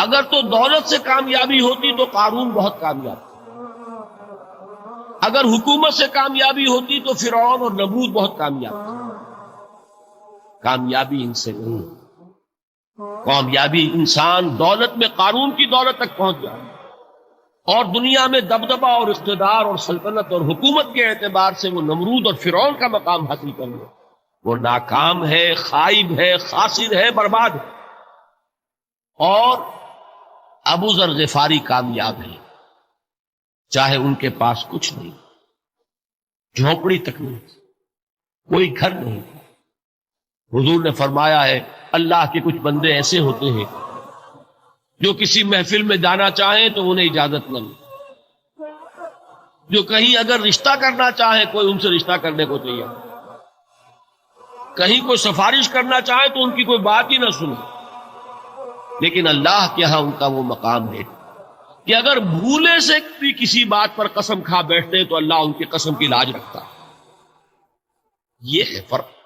اگر تو دولت سے کامیابی ہوتی تو قارون بہت کامیاب تھا، اگر حکومت سے کامیابی ہوتی تو فرعون اور نمرود بہت کامیاب تھے۔ کامیابی ان سے نہیں، کامیابی انسان دولت میں قارون کی دولت تک پہنچ جائے اور دنیا میں دبدبہ اور اقتدار اور سلطنت اور حکومت کے اعتبار سے وہ نمرود اور فرعون کا مقام حاصل کر لے، وہ ناکام ہے، خائب ہے، خاسر ہے، برباد ہے۔ اور ابو ذر غفاری کامیاب ہے، چاہے ان کے پاس کچھ نہیں، جھونپڑی تک نہیں، کوئی گھر نہیں۔ حضور نے فرمایا ہے اللہ کے کچھ بندے ایسے ہوتے ہیں جو کسی محفل میں جانا چاہیں تو انہیں اجازت نہ ملے، جو کہیں اگر رشتہ کرنا چاہیں کوئی ان سے رشتہ کرنے کو تیار، کہیں کوئی سفارش کرنا چاہے تو ان کی کوئی بات ہی نہ سنے۔ لیکن اللہ کے ہاں ان کا وہ مقام ہے کہ اگر بھولے سے بھی کسی بات پر قسم کھا بیٹھتے تو اللہ ان کی قسم کی لاج رکھتا۔ یہ ہے فرق۔